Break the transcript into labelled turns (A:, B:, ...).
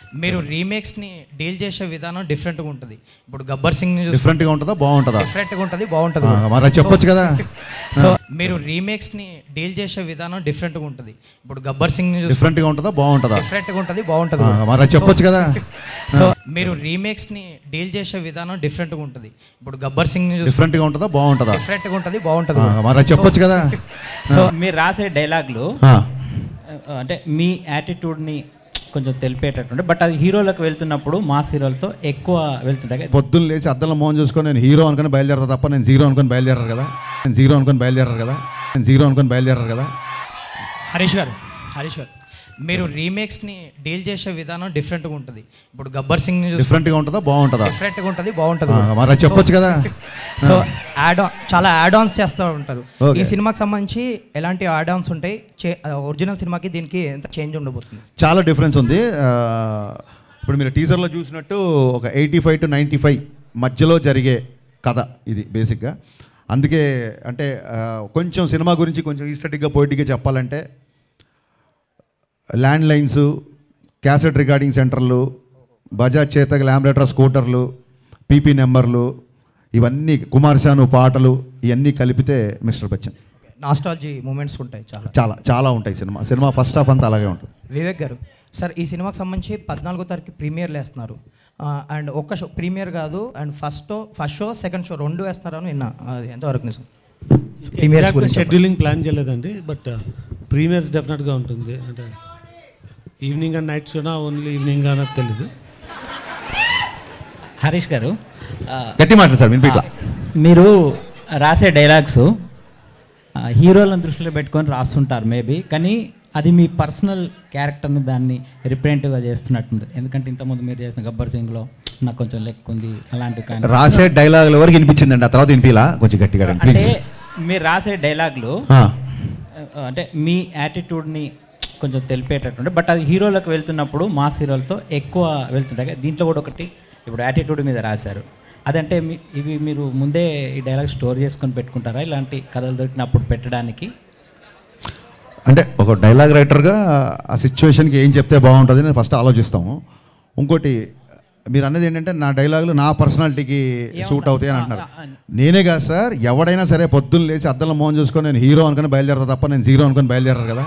A: మీరు రీమేక్స్ని డీల్ చేసే విధానం డిఫరెంట్గా ఉంటుంది. ఇప్పుడు గబ్బర్ సింగ్
B: డిఫరెంట్గా ఉంటుందా బాగుంటుందా?
A: డిఫరెంట్గా ఉంటుంది, బాగుంటుంది.
B: మరి చెప్పొచ్చు కదా.
A: సో మీరు రీమేక్స్ని డీల్ చేసే విధానం డిఫరెంట్గా ఉంటుంది. ఇప్పుడు గబ్బర్ సింగ్
B: డిఫరెంట్గా ఉంటుందా బాగుంటుందా?
A: డిఫరెంట్గా ఉంటుంది, బాగుంటుంది.
B: మరి చెప్పొచ్చు కదా.
A: సో మీరు రీమేక్స్ని డీల్ చేసే విధానం డిఫరెంట్గా ఉంటుంది. ఇప్పుడు గబ్బర్ సింగ్
B: డిఫరెంట్గా ఉంటుందా బాగుంటుందా?
A: డిఫరెంట్గా ఉంటుంది, బాగుంటుంది.
B: మరి చెప్పొచ్చు కదా.
C: సో మీరు రాసే డైలాగులు అంటే మీ యాటిట్యూడ్ని కొంచెం తెలిపేటట్టుండే, బట్ అది హీరోలకు వెళ్తున్నప్పుడు మాస్ హీరోలతో ఎక్కువ వెళ్తుంటాయి.
B: పొద్దున్న లేచి అద్దంలో మోహన్ చూసుకొని నేను హీరో అనుకుని బయలుదేరతా తప్ప నేను జీరో అనుకుని బయలుదేరారు కదా.
A: హరీష్ గారు మీరు రీమేక్స్ని డీల్ చేసే విధానం డిఫరెంట్గా ఉంటుంది. ఇప్పుడు గబ్బర్ సింగ్
B: డిఫరెంట్గా ఉంటుందా బాగుంటుందా?
A: డిఫరెంట్గా ఉంటుంది, బాగుంటుంది.
B: మరి చెప్పొచ్చు కదా.
A: సో చాలా యాడ్ ఆన్స్ చేస్తూ ఉంటారు. ఈ సినిమాకి సంబంధించి ఎలాంటి యాడ్ ఆన్స్ ఉంటాయి? ఒరిజినల్ సినిమాకి దీనికి ఎంత చేంజ్ ఉండబోతుంది?
B: చాలా డిఫరెన్స్ ఉంది. ఇప్పుడు మీరు టీజర్లో చూసినట్టు ఒక 85 to 95 మధ్యలో జరిగే కథ ఇది బేసిక్గా. అందుకే అంటే కొంచెం సినిమా గురించి కొంచెం ఈస్టెటిక్గా పోయిటిక్గా చెప్పాలంటే ల్యాండ్ లైన్స్, క్యాసెట్ రికార్డింగ్ సెంటర్లు, బజాజ్ చేతక్ ల్యాంబ్రేటర్ స్కూటర్లు, పీపీ నెంబర్లు, ఇవన్నీ కుమార్ శాను పాటలు, ఇవన్నీ కలిపితే మిస్టర్ బచ్చన్.
A: నాస్టాలజీ మూమెంట్స్ ఉంటాయి,
B: చాలా చాలా ఉంటాయి. సినిమా ఫస్ట్ హాఫ్ అంతా అలాగే ఉంటుంది.
A: వివేక్ గారు సార్, ఈ సినిమాకి సంబంధించి 14వ తారీఖు ప్రీమియర్లు వేస్తున్నారు. అండ్ ఒక్క షో ప్రీమియర్ కాదు, and first show second show 2 వేస్తున్నారు అని విన్నా. అది ఎంతవరకు నిజం?
D: ప్రీమియర్స్ షెడ్యూలింగ్ ప్లాన్ చేయలేదండి, బట్ ప్రీమియర్స్ డెఫినెట్గా ఉంటుంది. అంటే ఈవినింగ్ అండ్ నైట్ షోనా ఓన్లీ ఈవినింగ్ అనేది తెలీదు.
C: హరీష్ గారు
B: గట్టి మాట్లాడు సార్, వినిపిట్లా.
C: మీరు రాసే డైలాగ్స్ హీరోలను దృష్టిలో పెట్టుకొని రాస్తుంటారు మేబీ, కానీ అది మీ పర్సనల్ క్యారెక్టర్ని దాన్ని రిప్రజెంటివ్గా చేస్తున్నట్టుంది. ఎందుకంటే ఇంతకుముందు మీరు చేసిన గబ్బర్ సింగ్లో నాకు కొంచెం లెక్క ఉంది అలాంటివి, కానీ
B: రాసే డైలాగుల వరకు వినిపించిందండి, ఆ తర్వాత వినిపిలా కొంచెం గట్టిగా.
C: అంటే మీరు రాసే డైలాగులు అంటే మీ యాటిట్యూడ్ని కొంచెం తెలిపేటట్టుండే, బట్ అది హీరోలకు వెళ్తున్నప్పుడు మాస్ హీరోలతో ఎక్కువ వెళ్తుంటాయి. దీంట్లో కూడా ఒకటి ఇప్పుడు యాటిట్యూడ్ మీద రాశారు. అదంటే ఇవి మీరు ముందే ఈ డైలాగ్ స్టోర్ చేసుకొని పెట్టుకుంటారా ఇలాంటి కథలు దొరికినప్పుడు పెట్టడానికి?
B: అంటే ఒక డైలాగ్ రైటర్గా ఆ సిచ్యువేషన్కి ఏం చెప్తే బాగుంటుంది అని ఫస్ట్ ఆలోచిస్తాము. ఇంకోటి మీరు అన్నది ఏంటంటే నా డైలాగులు నా పర్సనాలిటీకి సూట్ అవుతాయి అని అంటున్నారు. నేనే కాదు సార్, ఎవడైనా సరే పొద్దున్న లేచి అద్దంలో మోహన్ చూసుకొని నేను హీరో అనుకుని బయలుదేరతా తప్ప నేను జీరో అనుకుని బయలుదేరారు కదా.